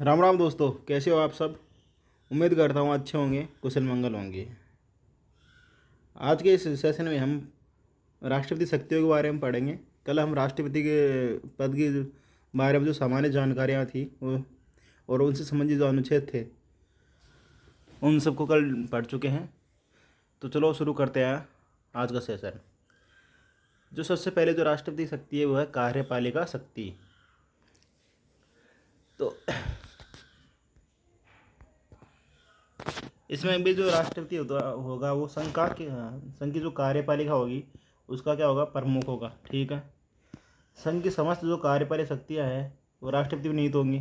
राम राम दोस्तों, कैसे हो आप सब। उम्मीद करता हूँ अच्छे होंगे, कुशल मंगल होंगे। आज के इस सेशन में हम राष्ट्रपति शक्तियों के बारे में पढ़ेंगे। कल हम राष्ट्रपति के पद के बारे में जो सामान्य जानकारियाँ थी वो और उनसे संबंधित जो अनुच्छेद थे उन सबको कल पढ़ चुके हैं। तो चलो शुरू करते हैं आज का सेशन। जो सबसे पहले जो राष्ट्रपति शक्ति है वो है कार्यपालिका शक्ति। तो इसमें भी जो राष्ट्रपति होगा वो संघ की जो कार्यपालिका होगी उसका क्या होगा, प्रमुख होगा। ठीक है। संघ की समस्त जो कार्यपालिक शक्तियाँ हैं वो राष्ट्रपति में निहित होंगी।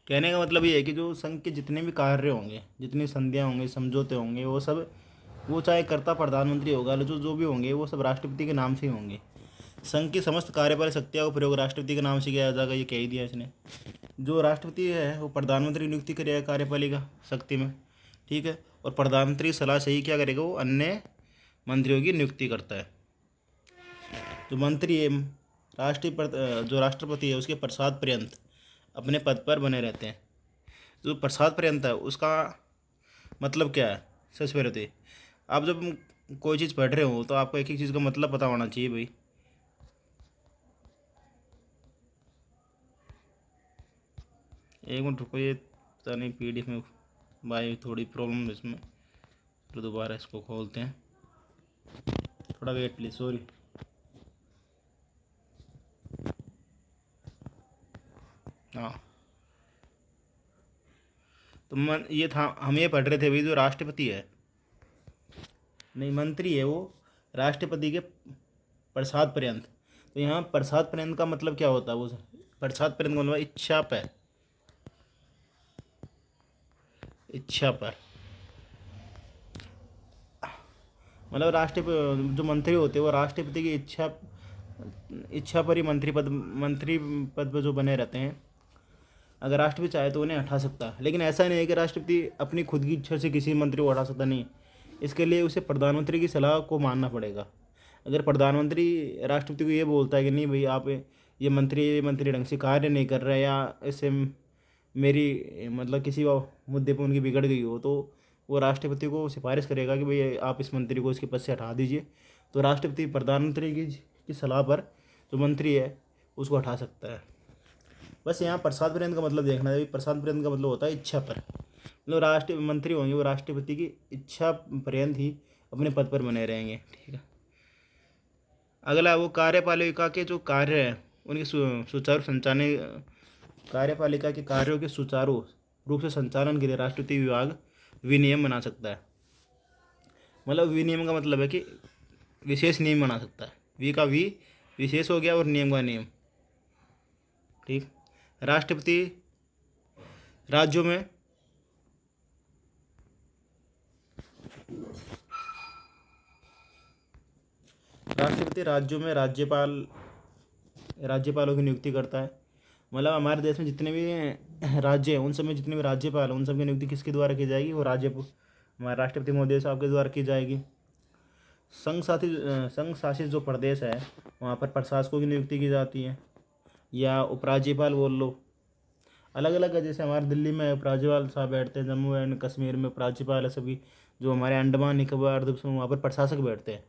कहने का मतलब ये है कि जो संघ के जितने भी कार्य होंगे, जितनी संधियाँ होंगी, समझौते होंगे, वो सब वो चाहे कर्ता प्रधानमंत्री होगा, जो जो भी होंगे वो सब राष्ट्रपति के नाम से ही होंगे। संघ की समस्त कार्यपालिक शक्तियों का प्रयोग राष्ट्रपति के नाम से किया जाएगा, ये कह ही दिया इसने। जो राष्ट्रपति है वो प्रधानमंत्री की नियुक्ति करेगा कार्यपालिका शक्ति में। ठीक है। और प्रधानमंत्री की सलाह से ही क्या करेगा, वो अन्य मंत्रियों की नियुक्ति करता है। जो मंत्री है जो राष्ट्रपति है उसके प्रसाद पर्यंत अपने पद पर बने रहते हैं। जो प्रसाद पर्यंत है उसका मतलब क्या है, सबसे पहले तो आप जब कोई चीज़ पढ़ रहे हो तो आपको एक एक चीज़ का मतलब पता होना चाहिए भाई। एक मिनट रुको, ये पता नहीं PDF में भाई थोड़ी प्रॉब्लम है इसमें, तो दोबारा इसको खोलते हैं। थोड़ा वेट प्लीज, सॉरी। हाँ, तो ये था, हम ये पढ़ रहे थे भाई, जो राष्ट्रपति है, नहीं मंत्री है, वो राष्ट्रपति के प्रसाद पर्यंत। तो यहाँ प्रसाद पर्यंत का मतलब क्या होता है, वो प्रसाद पर्यंत का मतलब इच्छा पर मतलब राष्ट्रपति जो मंत्री होते हैं वो राष्ट्रपति की इच्छा पर ही मंत्री पद पर जो बने रहते हैं। अगर राष्ट्रपति चाहे तो उन्हें हटा सकता है, लेकिन ऐसा नहीं है कि राष्ट्रपति अपनी खुद की इच्छा से किसी मंत्री को हटा सकता, नहीं। इसके लिए उसे प्रधानमंत्री की सलाह को मानना पड़ेगा। अगर प्रधानमंत्री राष्ट्रपति को ये बोलता है कि नहीं भाई, आप ये मंत्री ढंग से कार्य नहीं कर रहे, या इससे मेरी मतलब किसी मुद्दे पर उनकी बिगड़ गई हो, तो वो राष्ट्रपति को सिफारिश करेगा कि भाई आप इस मंत्री को इसके पद से हटा दीजिए। तो राष्ट्रपति प्रधानमंत्री की सलाह पर जो मंत्री है उसको हटा सकता है। बस यहाँ प्रसाद पर्यंत का मतलब देखना है। प्रसाद पर्यंत का मतलब होता है इच्छा पर, मतलब राष्ट्र मंत्री होंगे वो राष्ट्रपति की इच्छा पर्यंत ही अपने पद पर बने रहेंगे। ठीक है। अगला वो कार्यपालिका के जो कार्य हैं उनके सुचारू संचालन, कार्यपालिका के कार्यों के सुचारू रूप से संचालन के लिए राष्ट्रपति विभाग विनियम बना सकता है। मतलब विनियम का मतलब है कि विशेष नियम बना सकता है। का विशेष हो गया और नियम का नियम। ठीक। राष्ट्रपति राज्यों में राज्यपालों की नियुक्ति करता है। मतलब हमारे देश में जितने भी राज्य हैं उन सब में जितने भी राज्यपाल हैं उन सब की नियुक्ति किसके द्वारा की जाएगी, वो हमारे राष्ट्रपति महोदय साहब के द्वारा की जाएगी। संघ शासित जो प्रदेश है वहाँ पर प्रशासकों की नियुक्ति की जाती है, या उपराज्यपाल बोल लो। अलग अलग है, जैसे हमारे दिल्ली में उपराज्यपाल साहब बैठते हैं, जम्मू एंड कश्मीर में उपराज्यपाल है सभी, जो हमारे अंडमान निकोबार द्वीप समूह वहाँ पर प्रशासक बैठते हैं।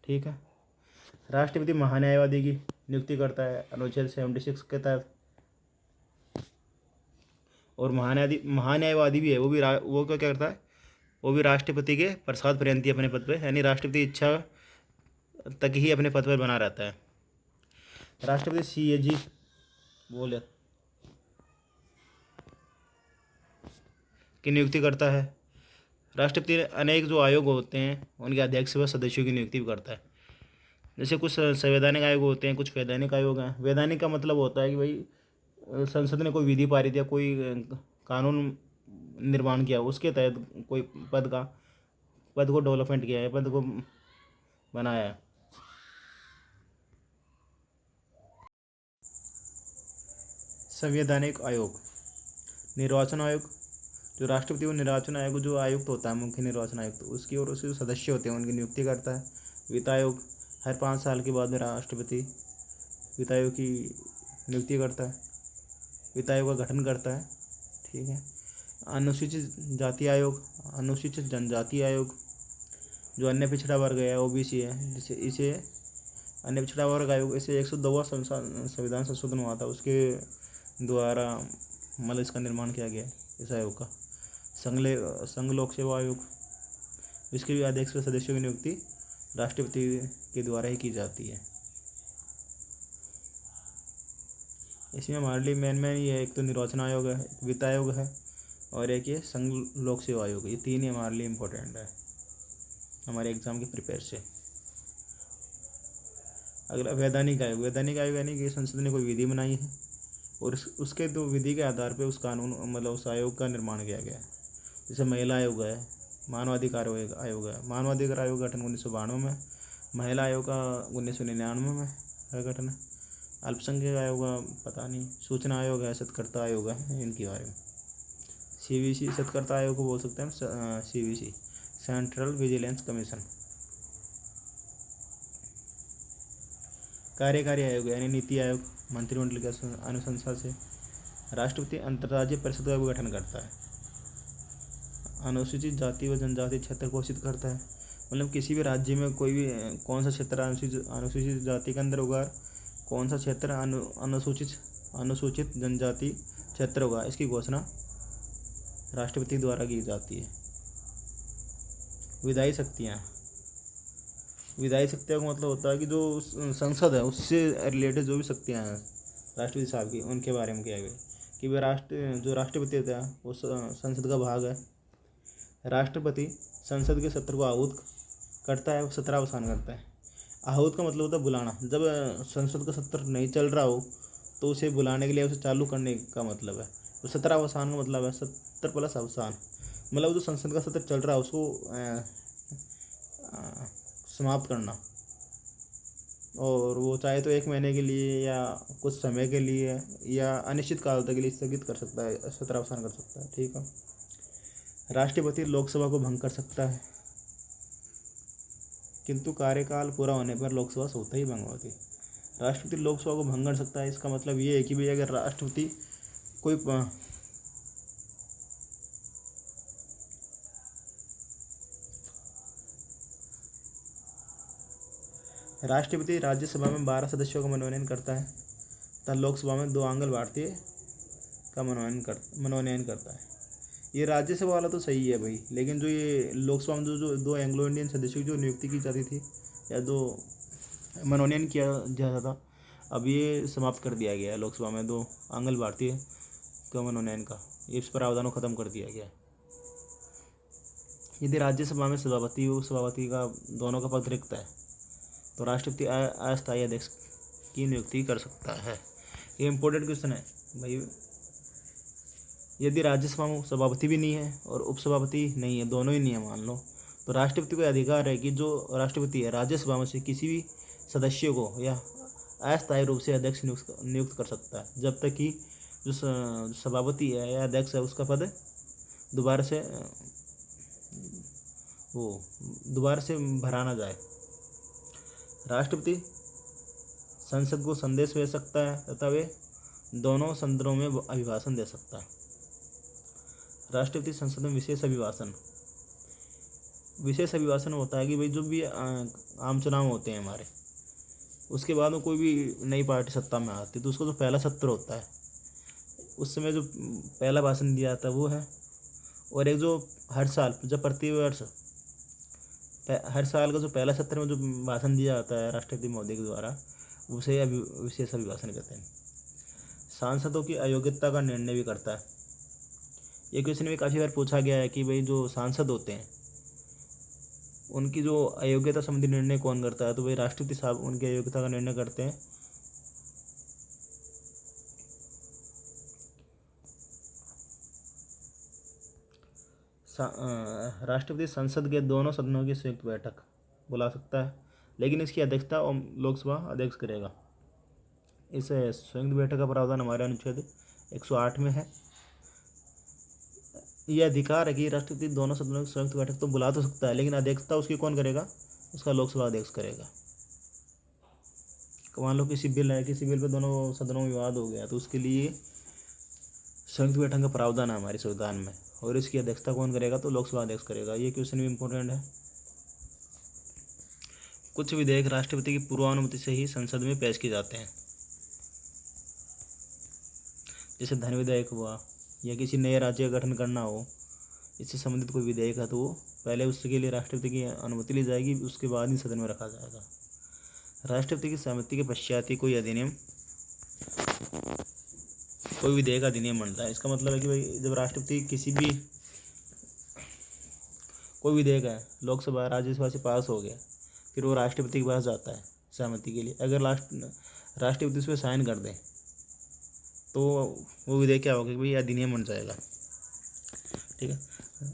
ठीक है। राष्ट्रपति महान्यायवादी की नियुक्ति करता है अनुच्छेद 76 के तहत। और महान्यायवादी भी है, वो क्या करता है, वो भी राष्ट्रपति के प्रसाद पर्यंत ही अपने पद पर, यानी राष्ट्रपति इच्छा तक ही अपने पद पर बना रहता है। राष्ट्रपति CAG बोले की नियुक्ति करता है। राष्ट्रपति अनेक जो आयोग होते हैं उनके अध्यक्ष व सदस्यों की नियुक्ति भी करता है। जैसे कुछ संवैधानिक आयोग होते हैं, कुछ वैधानिक आयोग हैं। वैधानिक का मतलब होता है कि भाई संसद ने कोई विधि पारित या कोई कानून निर्माण किया, उसके तहत कोई पद को डेवलपमेंट किया है, पद को बनाया है। संवैधानिक आयोग, निर्वाचन आयोग, जो राष्ट्रपति को निर्वाचन आयोग जो आयुक्त होता है, मुख्य निर्वाचन आयुक्त, उसकी और उसके जो सदस्य होते हैं उनकी नियुक्ति करता है। वित्त आयोग, हर 5 साल के बाद में राष्ट्रपति वित्त आयोग की नियुक्ति करता है, वित्त आयोग का गठन करता है। ठीक है। अनुसूचित जाति आयोग, अनुसूचित जनजाति आयोग, जो अन्य पिछड़ा वर्ग है ओबीसी है, जिसे इसे अन्य पिछड़ा वर्ग आयोग, इसे 102वां संविधान संशोधन हुआ था, उसके द्वारा मतलब इसका निर्माण किया गया है इस आयोग का। संघ लोक सेवा आयोग, इसके भी अध्यक्ष व सदस्यों की नियुक्ति राष्ट्रपति के द्वारा ही की जाती है। इसमें हमारे लिए मेन ये एक तो निर्वाचन आयोग है, एक वित्त आयोग है, और एक ये संघ लोक सेवा आयोग। ये तीन ही हमारे लिए इम्पोर्टेंट है हमारे एग्ज़ाम के प्रिपेयर से। अगला वैधानिक आयोग। वैधानिक आयोग यानी कि संसद ने कोई विधि बनाई है और उसके तो विधि के आधार पे उस कानून मतलब उस आयोग का निर्माण किया गया है। जैसे महिला आयोग है, मानवाधिकार आयोग है। मानवाधिकार आयोग का गठन 1992 में, महिला आयोग का 1999 में है गठन। अल्पसंख्यक आयोग का पता नहीं। सूचना आयोग है, सत्कर्ता आयोग है, इनके बारे में। सीवीसी, सत्कर्ता आयोग को बोल सकते हैं सीवीसी, सेंट्रल विजिलेंस कमीशन। कार्यकारी आयोग यानी नीति आयोग, मंत्रिमंडल की अनुशंसा से राष्ट्रपति अंतर्राज्यीय परिषद का भी गठन करता है। अनुसूचित जाति व जनजाति क्षेत्र घोषित करता है, मतलब किसी भी राज्य में कोई भी कौन सा क्षेत्र अनुसूचित जाति के अंदर होगा, कौन सा क्षेत्र अनुसूचित जनजाति क्षेत्र होगा, इसकी घोषणा राष्ट्रपति द्वारा की जाती है। विधायी शक्तियाँ। विधायी शक्तियों का मतलब होता है कि जो संसद है उससे रिलेटेड जो भी शक्तियाँ हैं राष्ट्रपति साहब की, उनके बारे में किया गया कि वे जो राष्ट्रपति होता है वो संसद का भाग है। राष्ट्रपति संसद के सत्र को आहूत करता है, सत्रावसान करता है। आहूत का मतलब होता है बुलाना। जब संसद का सत्र नहीं चल रहा हो तो उसे बुलाने के लिए, उसे चालू करने का मतलब है। तो सत्रावसान का मतलब है सत्र प्लस अवसान, मतलब जो संसद का सत्र चल रहा है उसको समाप्त करना। और वो चाहे तो 1 महीने के लिए या कुछ समय के लिए या अनिश्चित काल तक के लिए स्थगित कर सकता है, सत्रावसान कर सकता है। ठीक है। राष्ट्रपति लोकसभा को भंग कर सकता है, किंतु कार्यकाल पूरा होने पर लोकसभा स्वतः ही भंग होती है। राष्ट्रपति लोकसभा को भंग कर सकता है, इसका मतलब ये है कि भाई अगर राष्ट्रपति कोई राष्ट्रपति राज्यसभा में 12 सदस्यों का मनोनयन करता है तथा लोकसभा में 2 आंग्ल भारतीय का मनोनयन करता है। ये राज्यसभा वाला तो सही है भाई, लेकिन जो ये लोकसभा में जो 2 एंग्लो इंडियन सदस्यों की जो नियुक्ति की जाती थी या 2 मनोनयन किया जाता था, अब ये समाप्त कर दिया गया है। लोकसभा में 2 आंग्ल भारतीय का मनोनयन का इस प्रावधान को खत्म कर दिया गया है। यदि राज्यसभा में सभापति व उपसभापति का दोनों का पद रिक्त है तो राष्ट्रपति अस्थायी अध्यक्ष की नियुक्ति कर सकता है। ये इम्पोर्टेंट क्वेश्चन है भाई। यदि राज्यसभा में सभापति भी नहीं है और उपसभापति नहीं है, दोनों ही नहीं है मान लो, तो राष्ट्रपति को अधिकार है कि जो राष्ट्रपति है राज्यसभा में से किसी भी सदस्य को या अस्थायी रूप से अध्यक्ष नियुक्त कर सकता है, जब तक कि जो सभापति है या अध्यक्ष है उसका पद दोबारा से भरा ना जाए। राष्ट्रपति संसद को संदेश भेज सकता है तथा वे दोनों सदनों में अभिभाषण दे सकता है। राष्ट्रपति संसद में विशेष अभिभाषण होता है कि भाई जो भी आम चुनाव होते हैं हमारे, उसके बाद में कोई भी नई पार्टी सत्ता में आती है तो उसका जो पहला सत्र होता है उस समय जो पहला भाषण दिया जाता है वो है। और एक जो हर साल जब प्रतिवर्ष हर साल का जो पहला सत्र में जो भाषण दिया जाता है राष्ट्रपति महोदय के द्वारा, उसे विशेष अभिभाषण कहते हैं। सांसदों की अयोग्यता का निर्णय भी करता है। ये क्वेश्चन भी काफ़ी बार पूछा गया है कि भाई जो सांसद होते हैं उनकी जो अयोग्यता संबंधी निर्णय कौन करता है, तो भाई राष्ट्रपति साहब उनकी अयोग्यता का निर्णय करते हैं। राष्ट्रपति संसद के दोनों सदनों की संयुक्त बैठक बुला सकता है, लेकिन इसकी अध्यक्षता लोकसभा अध्यक्ष करेगा। इस संयुक्त बैठक का प्रावधान हमारे अनुच्छेद 108 में है। यह अधिकार है कि राष्ट्रपति दोनों सदनों की संयुक्त बैठक तो बुला तो सकता है, लेकिन अध्यक्षता उसकी कौन करेगा, उसका लोकसभा अध्यक्ष करेगा। मान लो किसी बिल है, किसी बिल पे दोनों सदनों में विवाद हो गया, तो उसके लिए संयुक्त बैठक का प्रावधान है हमारे संविधान में, और इसकी अध्यक्षता कौन करेगा? तो लोकसभा अध्यक्ष करेगा। ये क्वेश्चन भी इम्पोर्टेंट है। कुछ विधेयक राष्ट्रपति की पूर्वानुमति से ही संसद में पेश किए जाते हैं, जैसे धन विधेयक हुआ, या किसी नए राज्य का गठन करना हो, इससे संबंधित कोई विधेयक है, तो वो पहले उसके लिए राष्ट्रपति की अनुमति ली जाएगी, उसके बाद ही सदन में रखा जाएगा। राष्ट्रपति की सहमति के पश्चात ही कोई विधेयक अधिनियम बनता है। इसका मतलब है कि भाई जब राष्ट्रपति किसी भी कोई विधेयक है, लोकसभा राज्यसभा से पास हो गया, फिर वो राष्ट्रपति के पास जाता है सहमति के लिए। अगर राष्ट्रपति उस पर साइन कर दे तो वो विधेयक क्या होगा कि भाई अधिनियम बन जाएगा। ठीक है।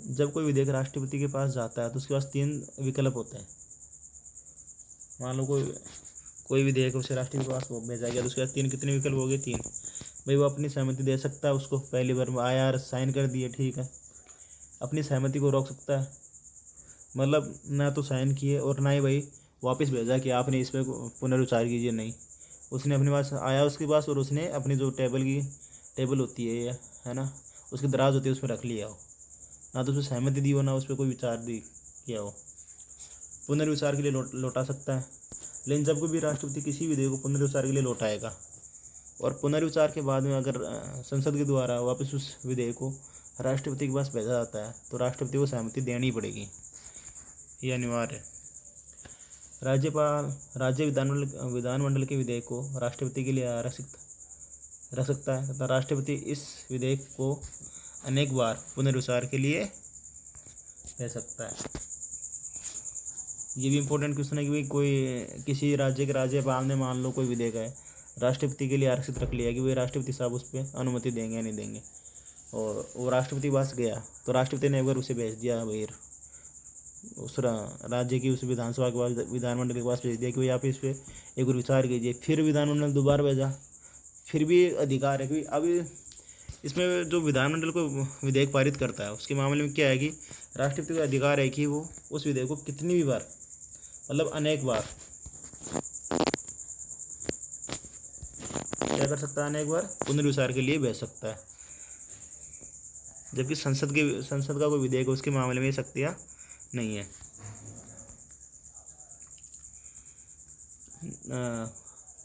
जब कोई विधेयक राष्ट्रपति के पास जाता है तो उसके पास 3 विकल्प होते हैं। मान लो कोई विधेयक उसे राष्ट्रपति के पास भेजा गया, तो उसके पास 3 कितने विकल्प हो गए? 3। भाई वो अपनी सहमति दे सकता है उसको, पहली बार आया और साइन कर दिए, ठीक है। अपनी सहमति को रोक सकता है, मतलब ना तो साइन किए और ना ही भाई वापस भेजा कि आपने इस पर पुनर्विचार कीजिए, नहीं। उसने अपने पास आया उसके पास, और उसने अपनी जो टेबल होती है ना, उसकी दराज होती है, उस पर रख लिया हो, ना तो उसमें सहमति दी हो, ना उस पर कोई विचार दी किया हो। पुनर्विचार के लिए लौटा सकता है। लेकिन जब भी राष्ट्रपति किसी विधेयक को पुनर्विचार के लिए लौटाएगा, और पुनर्विचार के बाद में अगर संसद के द्वारा वापस उस विधेयक को राष्ट्रपति के पास भेजा जाता है, तो राष्ट्रपति को सहमति देनी पड़ेगी, ये अनिवार्य है। राज्य विधानमंडल के विधेयक को राष्ट्रपति के लिए आरक्षित रख सकता है तथा राष्ट्रपति इस विधेयक को अनेक बार पुनर्विचार के लिए ले सकता है। ये भी इम्पोर्टेंट क्वेश्चन है कि भाई किसी राज्य के राज्यपाल ने मान लो कोई विधेयक है राष्ट्रपति के लिए आरक्षित रख लिया कि भाई राष्ट्रपति साहब उस पर अनुमति देंगे या नहीं देंगे, और वो राष्ट्रपति के पास गया, तो राष्ट्रपति ने एक बार उसे भेज दिया भाई उस राज्य की उस विधानसभा के पास, विधानमंडल के पास भेज दिया कि भाई आप इस पर एक बार विचार कीजिए। फिर विधानमंडल दोबारा भेजा, फिर भी अधिकार है कि अब इसमें जो विधानमंडल को विधेयक पारित करता है उसके मामले में क्या है कि राष्ट्रपति का अधिकार है कि वो उस विधेयक को कितनी भी बार, मतलब अनेक बार क्या कर सकता है, अनेक बार पुनर्विचार के लिए भेज सकता है। जबकि संसद का कोई विधेयक उसके मामले में शक्तियाँ नहीं है।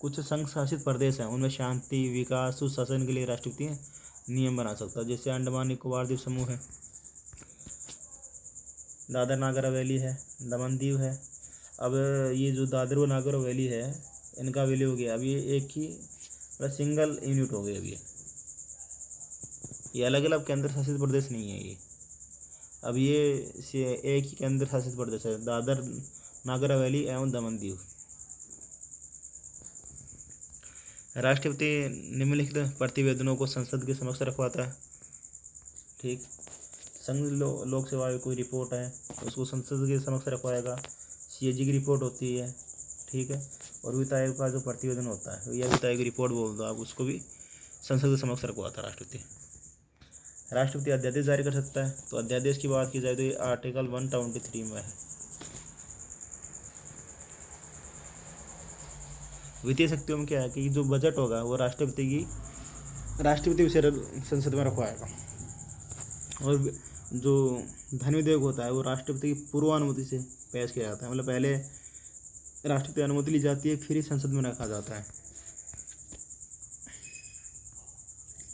कुछ संघ शासित प्रदेश हैं, उनमें शांति, विकास, सुशासन के लिए राष्ट्रपति नियम बना सकता है। जैसे अंडमान निकोबार द्वीप समूह है, दादर नागर हवेली है, दमन दीव है। अब ये जो दादर व नागर हवेली है, इनका विलय हो गया, अब ये एक ही सिंगल यूनिट हो गई। अब ये अलग अलग केंद्र शासित प्रदेश नहीं है ये, अब ये एक ही केंद्र शासित प्रदेश है, दादर नागर हवेली एवं दमन दीव। राष्ट्रपति निम्नलिखित प्रतिवेदनों को संसद के समक्ष रखवाता है। ठीक, संघ लोक सेवा आयोग कोई रिपोर्ट है उसको संसद के समक्ष रखवाएगा। सीएजी की रिपोर्ट होती है, ठीक है, और वित्त आयोग का जो प्रतिवेदन होता है या वित्त आयोग की रिपोर्ट बोल दो आप, उसको भी संसद के समक्ष रखवाता है राष्ट्रपति। राष्ट्रपति अध्यादेश जारी कर सकता है, तो अध्यादेश की बात की जाए तो ये आर्टिकल 123 में है। वित्तीय शक्तियों में क्या है कि जो बजट होगा वो राष्ट्रपति उसे संसद में रखवाएगा, और जो धन विधेयक होता है वो राष्ट्रपति की पूर्वानुमति से पेश किया जाता है, मतलब पहले राष्ट्रपति अनुमति ली जाती है फिर ही संसद में रखा जाता है।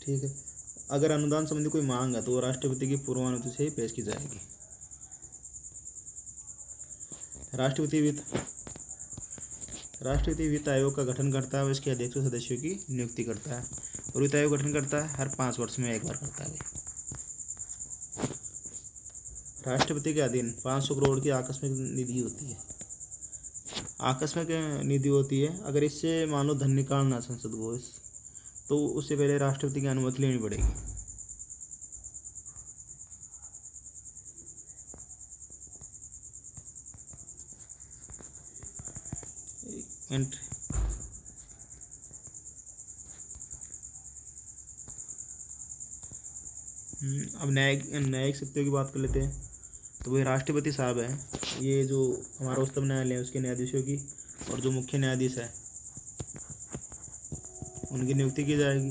ठीक है, अगर अनुदान संबंधी कोई मांग है तो वो राष्ट्रपति की पूर्वानुमति से ही पेश की जाएगी। राष्ट्रपति वित्त आयोग का गठन करता है और इसके अध्यक्ष सदस्यों की नियुक्ति करता है, और वित्त आयोग गठन करता है हर 5 वर्ष में एक बार करता है। राष्ट्रपति के अधीन 500 करोड़ की आकस्मिक निधि होती है। आकस्मिक निधि होती है, अगर इससे मान लो धन निकालना संसद को, तो उससे पहले राष्ट्रपति की अनुमति लेनी पड़ेगी। एंट्री अब न्यायिक शक्तियों की बात कर लेते हैं। तो वही राष्ट्रपति साहब है, ये जो हमारा उच्चतम न्यायालय है उसके न्यायाधीशों की, और जो मुख्य न्यायाधीश है उनकी नियुक्ति की जाएगी।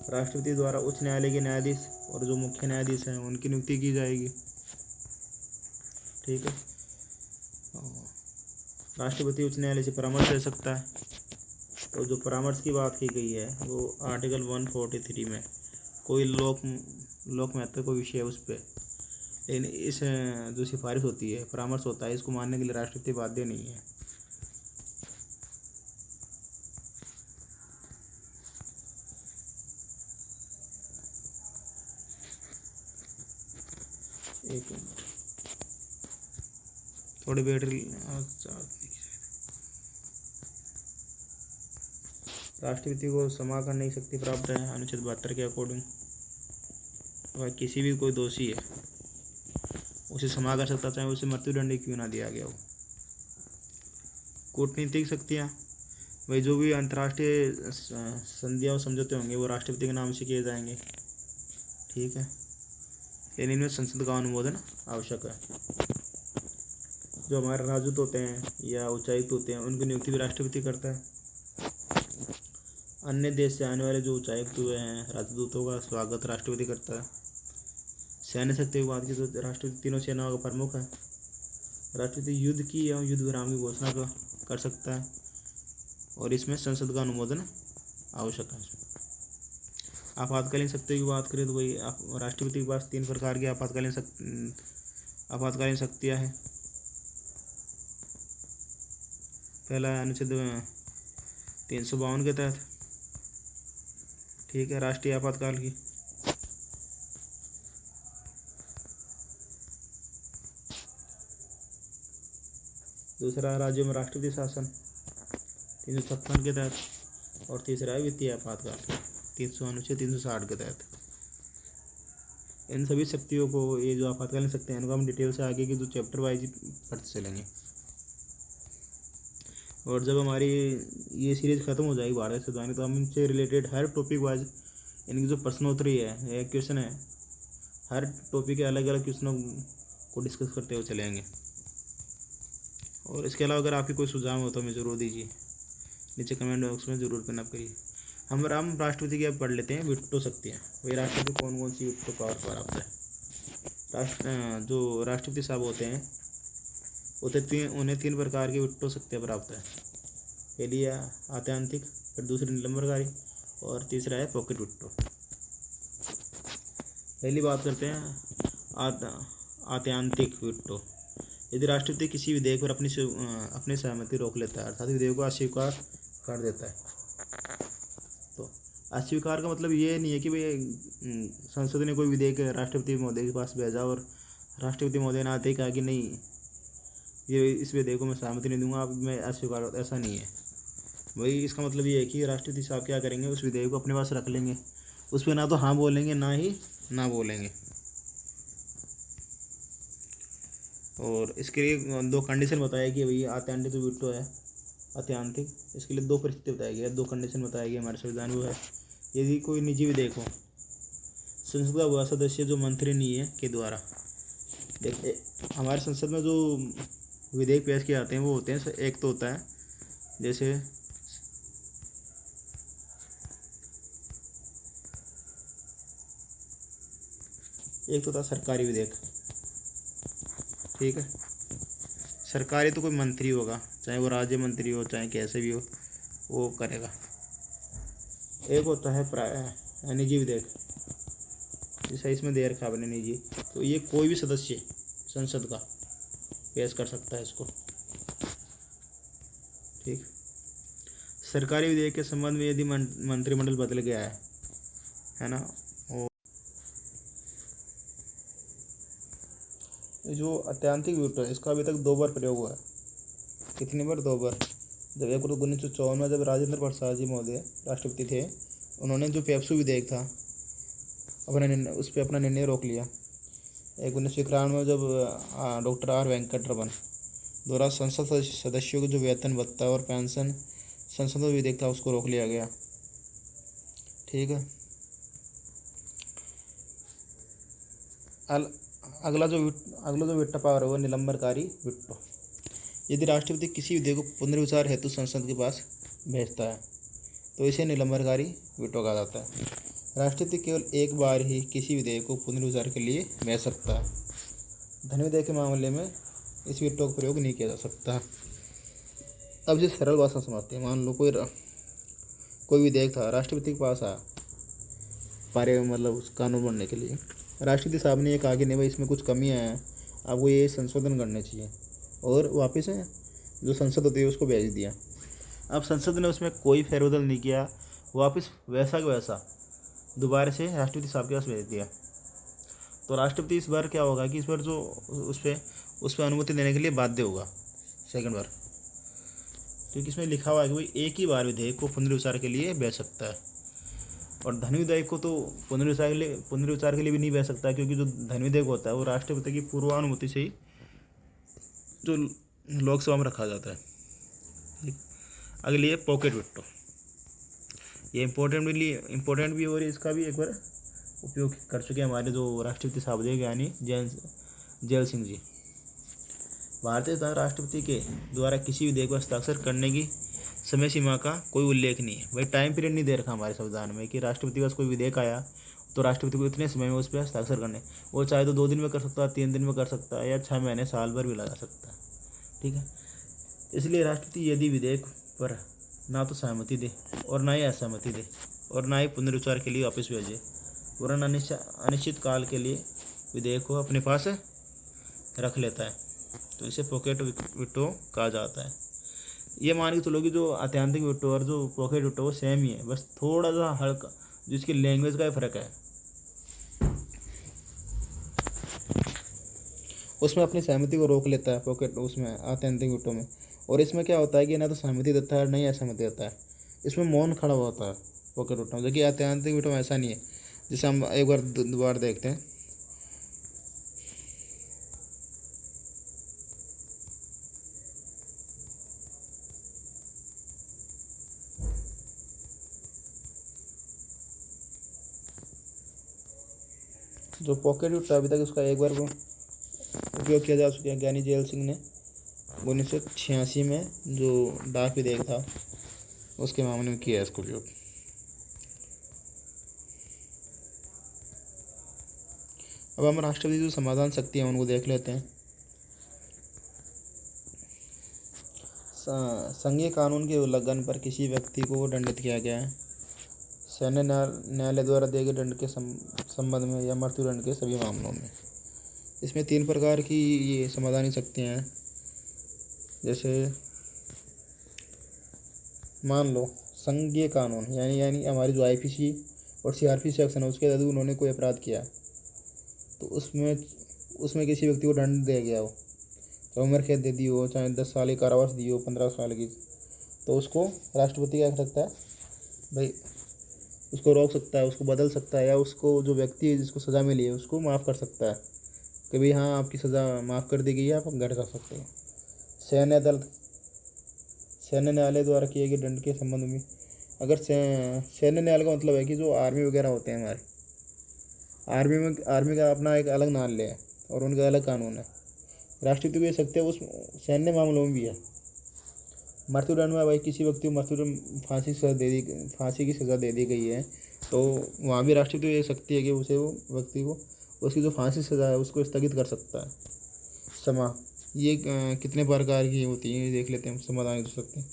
राष्ट्रपति द्वारा उच्च न्यायालय के न्यायाधीश और जो मुख्य न्यायाधीश हैं उनकी नियुक्ति की जाएगी। ठीक है। राष्ट्रपति उच्च न्यायालय से परामर्श ले सकता है। तो जो परामर्श की बात की गई है वो आर्टिकल 143 में कोई लोक महत्व कोई विषय है उस पर, लेकिन इस जो सिफारिश होती है, परामर्श होता है, इसको मानने के लिए राष्ट्रपति बाध्य नहीं है। एक मिनट, थोड़ी बैटरी। राष्ट्रपति को क्षमा करने की शक्ति प्राप्त है अनुच्छेद 72 के अकॉर्डिंग। वह किसी भी कोई दोषी है उसे क्षमा कर सकता, चाहे उसे मृत्युदंड क्यों ना दिया गया हो। कूटनीतिक शक्तियाँ, वही जो भी अंतर्राष्ट्रीय संधियाँ और समझौते होंगे वो राष्ट्रपति के नाम से किए जाएंगे। ठीक है। लेकिन इनमें संसद का अनुमोदन आवश्यक है। जो हमारे राजदूत होते हैं या उच्चायुक्त होते हैं उनकी नियुक्ति भी राष्ट्रपति करता है। अन्य देश से आने वाले जो उच्चायुक्त हुए हैं, राजदूतों का स्वागत राष्ट्रपति करता है। सैन्य शक्ति की बात की तो राष्ट्रपति तीनों सेनाओं का प्रमुख है। राष्ट्रपति युद्ध की एवं युद्ध विराम की घोषणा कर सकता है और इसमें संसद का अनुमोदन आवश्यक है। आपातकालीन शक्तियों की बात करें तो वही राष्ट्रपति के पास 3 प्रकार की आपातकालीन शक्तियाँ हैं। पहला अनुच्छेद 352 के तहत, ठीक है, राष्ट्रीय आपातकाल की। दूसरा राज्यों में राष्ट्रपति शासन 356 के तहत, और तीसरा है वित्तीय आपातकाल 360 के तहत। इन सभी शक्तियों को, ये जो आपातकालीन शक्तियाँ हैं, इनको हम डिटेल से आगे की जो चैप्टर वाइज पढ़ते चलेंगे। और जब हमारी ये सीरीज खत्म हो जाएगी भारत संविधान, तो हम इनसे रिलेटेड हर टॉपिक वाइज इनकी जो प्रश्नोत्तरी है या क्वेश्चन है, हर टॉपिक के अलग अलग क्वेश्चनों को डिस्कस करते हुए चलेंगे। और इसके अलावा अगर आपकी कोई सुझाव हो तो हमें ज़रूर दीजिए, नीचे कमेंट बॉक्स में ज़रूर पिन अप करिए। हम राष्ट्रपति की अब पढ़ लेते हैं विटो शक्तियाँ। वही राष्ट्रपति कौन कौन सी विटो पावर प्राप्त है। जो राष्ट्रपति साहब होते हैं उन्हें 3 प्रकार की विटो शक्तियाँ प्राप्त है। पहली है आत्यांतिक, फिर दूसरी निलंबनकारी और तीसरा है पॉकेट विटो। पहली बात करते हैं आत्यांतिक विटो। यदि राष्ट्रपति किसी विधेयक पर अपनी सहमति रोक लेता है, अर्थात विधेयक को अस्वीकार कर देता है, तो अस्वीकार का मतलब ये नहीं है कि भाई संसद ने कोई विधेयक राष्ट्रपति महोदय के पास भेजा और राष्ट्रपति महोदय ने आते ही कहा कि नहीं, ये इस विधेयक को मैं सहमति नहीं दूंगा, अब मैं अस्वीकार, ऐसा नहीं है। वही इसका मतलब ये है कि राष्ट्रपति साहब क्या करेंगे, उस विधेयक को अपने पास रख लेंगे, उस पर ना तो हाँ बोलेंगे ना ही ना बोलेंगे। और इसके लिए 2 कंडीशन बताया कि भाई आत्यांतिक विटो है, आत्यांतिक, इसके लिए 2 परिस्थिति बताई गई है, 2 कंडीशन बताई गई हमारे संविधान में। है यदि कोई निजी विधेयक हो, संसद का वह सदस्य जो मंत्री नहीं है के द्वारा, देखिए हमारे संसद में जो विधेयक पेश किए जाते हैं वो होते हैं, एक तो होता है जैसे एक तो होता है सरकारी विधेयक। ठीक है, सरकारी तो कोई मंत्री होगा, चाहे वो राज्य मंत्री हो चाहे कैसे भी हो, वो करेगा। एक होता है निजी विधेयक, जैसे इसमें दे रखा आपने निजी, तो ये कोई भी सदस्य संसद का पेश कर सकता है इसको। ठीक, सरकारी विधेयक के संबंध में यदि मंत्रिमंडल बदल गया है ना, जो आत्यांतिक विटो है इसका अभी तक 2 बार प्रयोग हुआ है। कितनी बार? 2 बार। जब 1 अक्टूबर 1954 में जब राजेंद्र प्रसाद जी महोदय राष्ट्रपति थे, उन्होंने जो पेप्सू विधेयक था उस पर अपना निर्णय रोक लिया। 1991 में जब डॉक्टर आर वेंकटरमन द्वारा संसद सदस्यों के जो वेतन भत्ता और पेंशन संशोधन विधेयक था उसको रोक लिया गया। ठीक है, अगला जो विट्टा पावर है वो निलंबनकारी विट्टो। यदि राष्ट्रपति किसी विधेयक को पुनर्विचार हेतु संसद के पास भेजता है, तो इसे निलंबनकारी वीटो कहा जाता है। राष्ट्रपति केवल एक बार ही किसी विधेयक को पुनर्विचार के लिए भेज सकता है। धन विधेयक के मामले में इस वीटो का प्रयोग नहीं किया जा सकता। अब इसे सरल भाषा समझते हैं। मान लो कोई विधेयक था, राष्ट्रपति के पास आया मतलब उस कानून बनने के लिए। राष्ट्रपति साहब ने ये कहा कि नहीं भाई, इसमें कुछ कमियां हैं, आपको ये संशोधन करने चाहिए, और वापस जो संसद होती है उसको भेज दिया। अब संसद ने उसमें कोई फेरबदल नहीं किया, वापस वैसा का वैसा दोबारा से राष्ट्रपति साहब के पास भेज दिया। तो राष्ट्रपति इस बार क्या होगा कि इस बार जो उस पर अनुमति देने के लिए बाध्य होगा सेकंड बार, क्योंकि इसमें लिखा हुआ है कि भाई एक ही बार विधेयक को पुनर्विचार के लिए भेज सकता है। और धन विधेयक को तो पुनर्विचार के लिए भी नहीं भेज सकता, क्योंकि जो धन विधेयक होता है वो राष्ट्रपति की पूर्वानुमति से ही जो लोकसभा में रखा जाता है। अगली है पॉकेट विटो। ये इम्पोर्टेंट भी और इसका भी एक बार उपयोग कर चुके हैं हमारे जो राष्ट्रपति साहब थे, यानी जैल सिंह जी। भारतीय राष्ट्रपति के द्वारा किसी विधेयक पर हस्ताक्षर करने की समय सीमा का कोई उल्लेख नहीं है। भाई टाइम पीरियड नहीं दे रखा हमारे संविधान में कि राष्ट्रपति का कोई विधेयक आया तो राष्ट्रपति को इतने समय में उस पर हस्ताक्षर करने, वो चाहे तो 2 दिन में कर सकता है, 3 दिन में कर सकता है, या 6 महीने साल भर भी लगा सकता है। ठीक है, इसलिए राष्ट्रपति यदि विधेयक पर ना तो सहमति दे और ना ही असहमति दे और ना ही पुनर्विचार के लिए वापस भेजे, वरन अनिश्चित काल के लिए विधेयक को अपने पास रख लेता है, तो इसे पॉकेट विटो कहा जाता है। ये मान के चलो कि जो आत्यांतिक विटो और जो पॉकेट विटो वो सेम ही है, बस थोड़ा सा हल्का जिसकी लैंग्वेज का फ़र्क है। उसमें अपनी सहमति को रोक लेता है पॉकेट, उसमें आत्यांतिक विटो में। और इसमें क्या होता है कि ना तो सहमति देता है, नहीं असहमति देता है, इसमें मौन खड़ा होता है पॉकेट विटो में। जबकि आत्यांतिक विटो में ऐसा नहीं है। जिसे हम एक बार दोबारा देखते हैं। जो पॉकेट विटो अभी तक उसका एक बार उपयोग किया जा चुका है, ज्ञानी जैल सिंह ने 1986 में जो डाक विधेयक था उसके मामले में किया है इसको उपयोग। अब हम राष्ट्रपति जो समाधान शक्ति है उनको देख लेते हैं। संघीय कानून के उल्लंघन पर किसी व्यक्ति को दंडित किया गया है सैन्य न्यायालय द्वारा दिए गए दंड के संबंध में या मृत्युदंड के सभी मामलों में। इसमें 3 प्रकार की ये समाधानी शक्तियाँ हैं। जैसे मान लो संघीय कानून यानी हमारी जो IPC और CRPC सेक्शन है उसके तहत उन्होंने कोई अपराध किया तो उसमें किसी व्यक्ति को दंड दिया गया हो, तो उम्र कैद दे दी हो, चाहे 10 साल की कारावास दी हो, 15 साल की, तो उसको राष्ट्रपति क्या कर सकता है भाई, उसको रोक सकता है, उसको बदल सकता है, या उसको जो व्यक्ति है जिसको सज़ा मिली है उसको माफ़ कर सकता है कि भाई हाँ आपकी सज़ा माफ़ कर दी गई है, आप घर जा सकते हो। सैन्य न्यायालय द्वारा किए गए दंड के संबंध में, अगर सैन्य न्यायालय का मतलब है कि जो आर्मी वगैरह होते हैं हमारे, आर्मी का अपना एक अलग न्यायालय है और उनका अलग कानून है। राष्ट्रपति को ये शक्ति है उस सैन्य मामलों में भी है। मृत्युदंड में भाई किसी व्यक्ति को फांसी की सज़ा दे दी गई है तो वहाँ भी राष्ट्रपति को ये शक्ति है कि वो व्यक्ति को उसकी जो फांसी सज़ा है उसको स्थगित कर सकता है। ये कितने प्रकार की होती हैं ये देख लेते हैं। समाधान शक्ति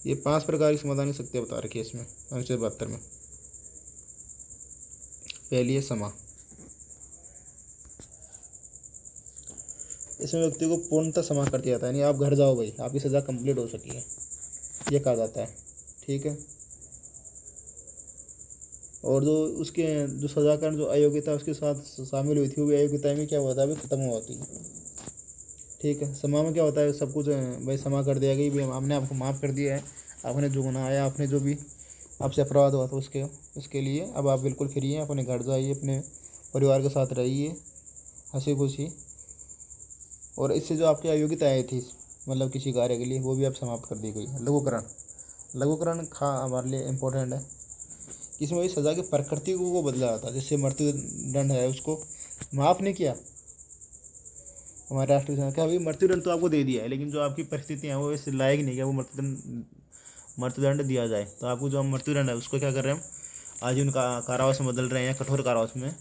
ये 5 प्रकार की समाधान शक्तियाँ बता रखी है इसमें अनुच्छेद 72 में। पहली है समा। इसमें व्यक्ति को पूर्णतः क्षमा कर दिया जाता है, यानी आप घर जाओ भाई, आपकी सज़ा कंप्लीट हो सकी है, ये कहा जाता है। ठीक है, और जो सज़ा का जो अयोग्यता उसके साथ शामिल हुई थी वो अयोग्यता में क्या होता है अभी ख़त्म हो जाती है। ठीक है, क्षमा में क्या होता है सब कुछ भाई क्षमा कर दिया गई, हमने आपको माफ़ कर दिया है, आपने जो गुनाह आया, आपने जो भी आपसे अपराध हुआ था उसके लिए अब आप बिल्कुल फ्री हैं, अपने घर जाइए, अपने परिवार के साथ रहिए हंसी खुशी, और इससे जो आपकी अयोग्यता आई थी मतलब किसी कार्य के लिए वो भी अब समाप्त कर दी गई है। लघुकरण हमारे लिए इम्पोर्टेंट है, इसमें वही सज़ा की प्रकृति को बदला जाता है। जैसे मृत्युदंड है उसको माफ़ नहीं किया हमारे राष्ट्रपति ने, क्या भाई मृत्युदंड तो आपको दे दिया है लेकिन जो आपकी परिस्थितियाँ हैं वो इस लायक नहीं है वो मृत्युदंड मृत्युदंड दिया जाए। तो आपको जो हम मृत्युदंड है उसको क्या कर रहे हैं हम आजीवन कारावास में बदल रहे हैं, या कठोर कारावास में,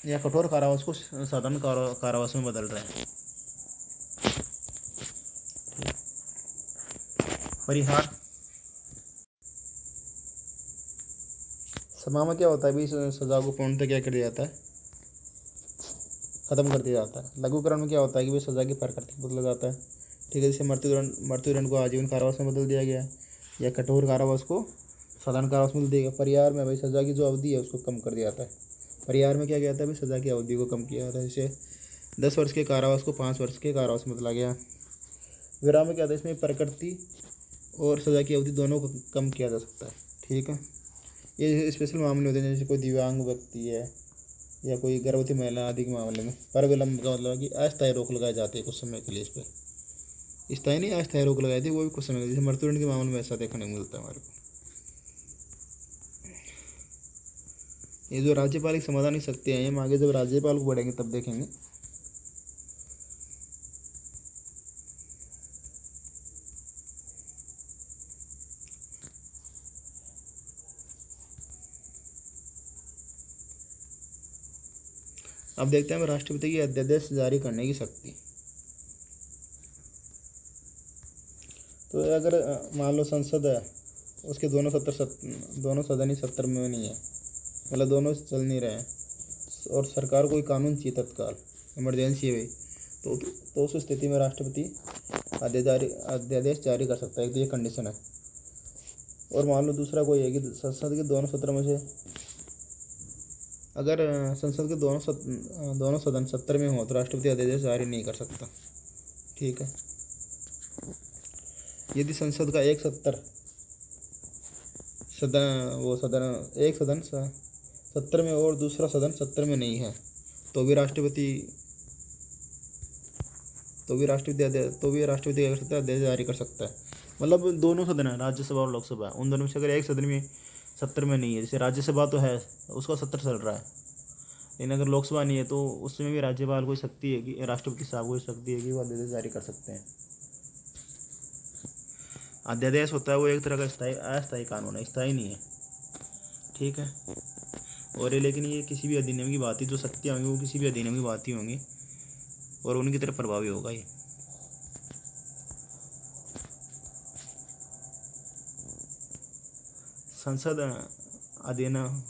या कठोर कारावास को साधारण कारावास में बदल रहे हैं। परिहार समा में क्या होता है भी, सजा को पूर्णतः क्या कर दिया जाता है, खत्म कर दिया जाता है। लघुकरण में क्या होता है कि भाई सजा की प्रकृति बदला जाता है। ठीक है, जैसे मृत्युदंड को आजीवन कारावास में बदल दिया गया है, या कठोर कारावास को साधारण कारावास में बदल दिया गया। परिहार में भाई सजा की जो अवधि है उसको कम कर दिया जाता है। परिहार में क्या किया जाता है भाई, सजा की अवधि को कम किया जाता है। जैसे 10 वर्ष के कारावास को 5 वर्ष के कारावास में बदला गया। विराम में क्या था, इसमें प्रकृति और सजा की अवधि दोनों को कम किया जा सकता है। ठीक है, ये स्पेशल मामले होते हैं, जैसे कोई दिव्यांग व्यक्ति है या कोई गर्भवती महिला आदि के मामले में। पर विलंब का मतलब है कि अस्थायी रोक लगाई जाती है कुछ समय के लिए। इस पर स्थायी नहीं, अस्थायी रोक लगाई थी, वो भी कुछ समय के लिए। जैसे मृत्युदंड के मामले में ऐसा देखने को मिलता है हमारे को। ये जो राज्यपालिक समाधान की शक्तियाँ हैं, हम आगे जब राज्यपाल को बढ़ेंगे तब देखेंगे। अब देखते हैं राष्ट्रपति की अध्यादेश जारी करने की शक्ति। तो अगर मान लो संसद है, उसके दोनों सदन ही 70 में नहीं है, मतलब दोनों चल नहीं रहे हैं, और सरकार कोई कानून चाहिए तत्काल, इमरजेंसी है भाई, तो उस स्थिति में राष्ट्रपति अध्यादेश जारी कर सकता है। तो ये कंडीशन है। और मान लो दूसरा कोई है कि संसद के दोनों सत्र में से अगर संसद के दोनों सदन 70 में हो तो राष्ट्रपति अध्यादेश जारी नहीं कर सकता। ठीक है, यदि संसद का एक सदन 70 में और दूसरा सदन 70 में नहीं है, तो भी राष्ट्रपति क्या कर सकता है, अध्यादेश जारी कर सकता है। मतलब दोनों सदन है, राज्यसभा और लोकसभा, उन दोनों में से अगर एक सदन में 70 में नहीं है, जैसे राज्यसभा तो है उसका 70 चल रहा है, लेकिन अगर लोकसभा नहीं है तो उसमें भी राज्यपाल को शक्ति है कि राष्ट्रपति साहब को शक्ति है कि वो अध्यादेश जारी कर सकते हैं। अध्यादेश होता है वो एक तरह का अस्थायी कानून है, स्थायी नहीं है। ठीक है, और ये लेकिन ये किसी भी अधिनियम की बात ही, जो शक्तियाँ होंगी वो किसी भी अधिनियम की बात ही होंगी और उनकी तरफ प्रभावी होगा ये।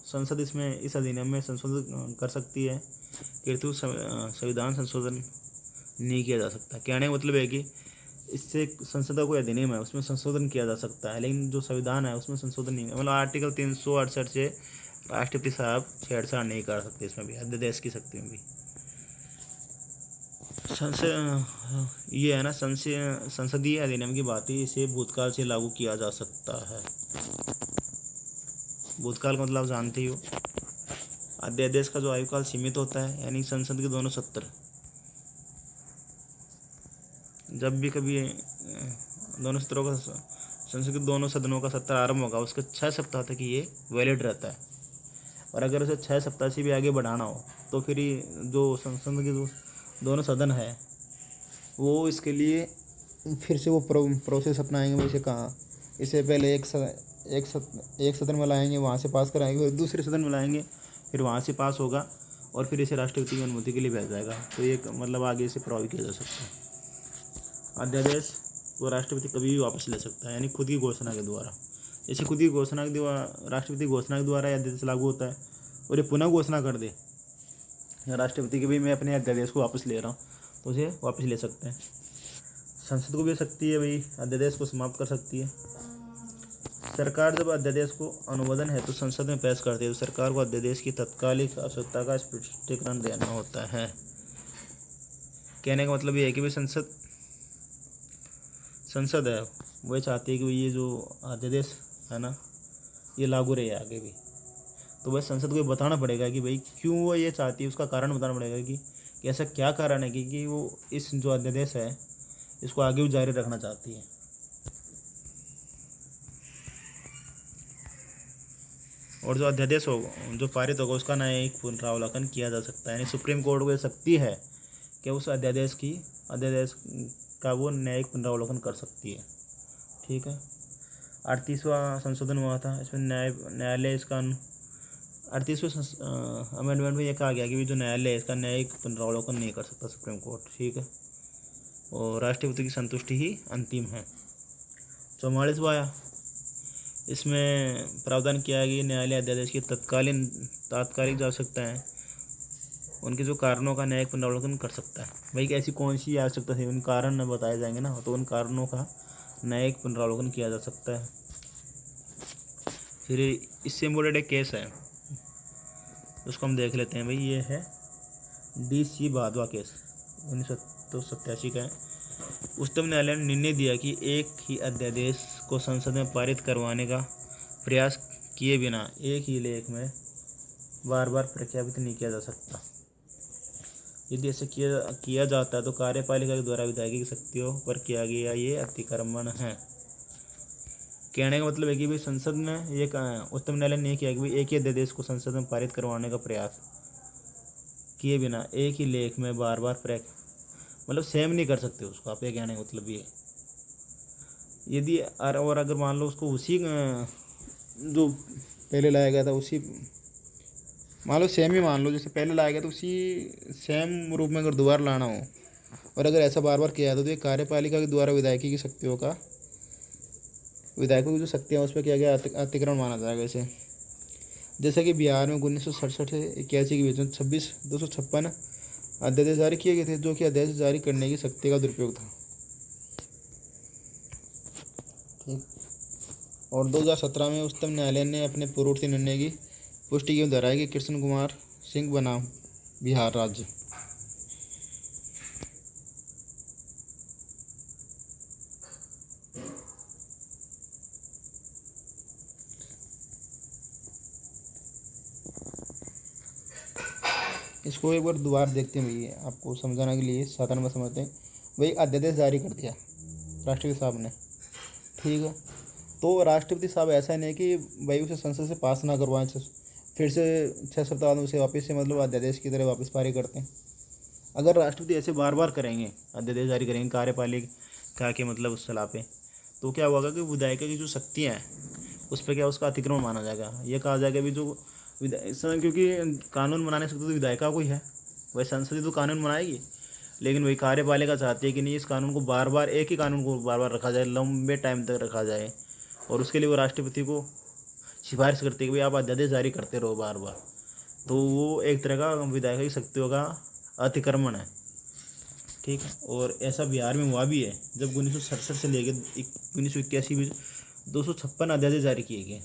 संसद इसमें इस अधिनियम में संशोधन कर सकती है, किंतु संविधान संशोधन नहीं किया जा सकता। कहने का मतलब है कि इससे संसद का कोई अधिनियम है उसमें संशोधन किया जा सकता है, लेकिन जो संविधान है उसमें संशोधन नहीं है। मतलब आर्टिकल 368 से राष्ट्रपति साहब छेड़छाड़ नहीं कर सकते इसमें भी, अध्यादेश की शक्ति में भी। ये है ना, संसदीय अधिनियम की बात ही, इसे भूतकाल से लागू किया जा सकता है। भूतकाल का मतलब जानते ही हो, अध्यादेश का जो आयुकाल सीमित होता है, यानी संसद के दोनों सत्र, जब भी कभी दोनों सत्रों का संसद के दोनों सदनों का सत्र आरंभ होगा उसके 6 सप्ताह तक ये वैलिड रहता है। और अगर उसे 6 सप्ताह से भी आगे बढ़ाना हो तो फिर जो संसद के जो दोनों सदन है वो इसके लिए फिर से वो प्रोसेस अपनाएंगे। वैसे कहाँ, इससे पहले एक सदन में लाएंगे, वहाँ से पास कराएंगे, फिर दूसरे सदन में लाएंगे, फिर वहाँ से पास होगा और फिर इसे राष्ट्रपति की अनुमति के लिए भेजा जाएगा। तो ये मतलब आगे इसे प्रभावी किया जा सकता है। अध्यादेश वो राष्ट्रपति कभी भी वापस ले सकता है, यानी खुद की घोषणा के द्वारा। जैसे खुद की घोषणा के द्वारा, राष्ट्रपति घोषणा के द्वारा अध्यादेश लागू होता है, और ये पुनः घोषणा कर दे राष्ट्रपति की भी मैं अपने अध्यादेश को वापस ले रहा हूँ, तो उसे वापस ले सकते हैं। संसद को भी शक्ति है भाई, अध्यादेश को समाप्त कर सकती है। सरकार जब अध्यादेश को अनुमोदन है तो संसद में पेश करती है, तो सरकार को अध्यादेश की तत्कालिक आवश्यकता का स्पष्टीकरण देना होता है। कहने का मतलब ये है कि भाई संसद है वह चाहती है कि ये जो अध्यादेश है ना ये लागू रहे आगे भी, तो बस संसद को बताना पड़ेगा कि भाई क्यों वो ये चाहती है, उसका कारण बताना पड़ेगा कि ऐसा क्या कारण है कि वो इस जो अध्यादेश है इसको आगे भी जारी रखना चाहती है। और जो अध्यादेश हो जो पारित होगा उसका न्यायिक पुनरावलोकन किया जा सकता है, यानी सुप्रीम कोर्ट को ये शक्ति है कि उस अध्यादेश का वो न्यायिक पुनरावलोकन कर सकती है। ठीक है। 38वां संशोधन हुआ था, इसमें न्यायालय इसका 38वें अमेंडमेंट में ये कहा गया कि जो न्यायालय है इसका न्यायिक पुनरावलोकन नहीं कर सकता सुप्रीम कोर्ट, ठीक है, और राष्ट्रपति की संतुष्टि ही अंतिम है। 44वां आया, इसमें प्रावधान किया कि न्यायालय अध्यादेश की तात्कालिक जा सकता है, उनके जो कारणों का न्यायिक पुनरावलोकन कर सकता है। भाई ऐसी कौन सी आवश्यकता थी, उन कारण बताए जाएंगे ना, तो उन कारणों का न्यायिक पुनरावलोकन किया जा सकता है। फिर इससे इम्पोर्टेंट एक केस है, उसको हम देख लेते हैं। भाई ये है DC वाधवा केस, 1987 का है। उच्चतम न्यायालय ने निर्णय दिया कि एक ही अध्यादेश को संसद में पारित करवाने का प्रयास किए बिना एक ही लेख में बार बार प्रख्यापित नहीं किया जा सकता। यदि ऐसे किया जाता है तो कार्यपालिका के द्वारा विधायिका की शक्तियों पर किया गया ये अतिक्रमण है। कहने का मतलब है कि भाई संसद में ये उच्चतम न्यायालय ने किया कि भाई एक ही अध्यादेश को संसद में पारित करवाने का प्रयास किए बिना एक ही लेख में बार बार मतलब सेम नहीं कर सकते उसको, आप ये कहने का मतलब ये। यदि और अगर मान लो उसको उसी जो पहले लाया गया था उसी मान लो सेम ही मान लो, जैसे पहले लाया गया तो उसी सेम रूप में अगर दोबारा लाना हो, और अगर ऐसा बार बार किया जाता तो ये कार्यपालिका के द्वारा विधायिका की शक्तियों की जो शक्तियाँ उस पर किया गया अतिक्रमण माना जाएगा इसे। जैसे कि बिहार में 1967 से 81 के बीच में 256 अध्यादेश जारी किए गए थे, जो कि अध्यादेश जारी करने की शक्ति का दुरुपयोग था, ठीक। और 2017 में उच्चतम न्यायालय ने अपने पूर्ववर्ती निर्णय की पुष्टि की दोहराई कि कृष्ण कुमार सिंह बनाम बिहार राज्य। इसको एक बार दोबारा देखते हैं भैया, आपको समझाने के लिए साधारण में समझते हैं। वही अध्यादेश जारी कर दिया राष्ट्रपति साहब ने, ठीक है, तो राष्ट्रपति साहब ऐसा नहीं कि भाई उसे संसद से पास ना करवाएं, फिर से 6 सप्ताह बाद उसे वापस से मतलब अध्यादेश की तरह वापस पारित करते हैं। अगर राष्ट्रपति ऐसे बार बार करेंगे, अध्यादेश जारी करेंगे कार्यपालिका के मतलब उस सलाह पे, तो क्या होगा कि विधायिका की जो शक्तियाँ हैं उस पर क्या उसका अतिक्रमण माना जाएगा। ये कहा जाएगा भी जो क्योंकि कानून बनाने सकते तो विधायिका को ही है, वही संसद तो कानून बनाएगी, लेकिन वही कार्यपालिका चाहती है कि नहीं इस कानून को बार बार एक ही कानून को बार बार रखा जाए, लंबे टाइम तक रखा जाए, और उसके लिए वो राष्ट्रपति को सिफारिश करती है कि भाई आप अध्यादेश जारी करते रहो बार बार। तो वो एक तरह का विधायिका की शक्तियों का अतिक्रमण है, ठीक है। और ऐसा बिहार में हुआ भी है, जब 1967 से लेकर 1981 में 256 अध्यादेश जारी किए गए।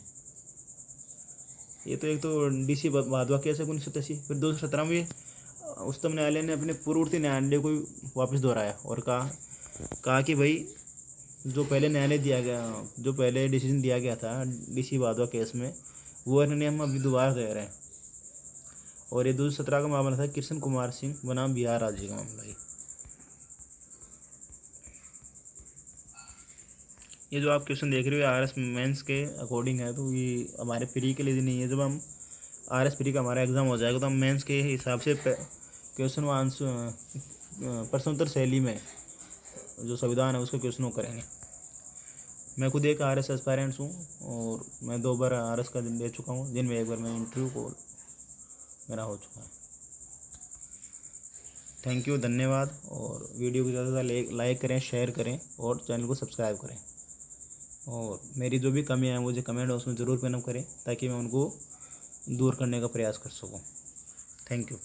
ये तो एक तो DC वाधवा केस है 1987। फिर 2017 में उच्चतम न्यायालय ने अपने पूर्ववर्ती न्यायालय को वापस दोहराया और कहा कि भाई जो पहले न्यायालय दिया गया, जो पहले डिसीजन दिया गया था DC वाधवा केस में, वो निर्णय हम अभी दोबारा दे रहे हैं। और ये 2017 का मामला था कृष्ण कुमार सिंह बनाम बिहार राज्य का मामला। ये जो आप क्वेश्चन देख रहे हो RS मेंस के अकॉर्डिंग है, तो ये हमारे प्री के लिए नहीं है। जब हम RS प्री का हमारा एग्ज़ाम हो जाएगा तो हम मेंस के हिसाब से क्वेश्चन व आंसर प्रश्नोत्तर शैली में जो संविधान है उसके क्वेश्चनों करेंगे। मैं खुद एक RS एस्पायरेंट्स हूँ और मैं 2 बार RS का दे चुका हूँ, जिनमें एक बार मैं इंटरव्यू को मेरा हो चुका है। थैंक यू, धन्यवाद। और वीडियो को ज़्यादा से ज़्यादा लाइक करें, शेयर करें और चैनल को सब्सक्राइब करें। और मेरी जो भी कमियां हैं मुझे कमेंट बॉक्स में ज़रूर पिन अप करें ताकि मैं उनको दूर करने का प्रयास कर सकूं। Thank you.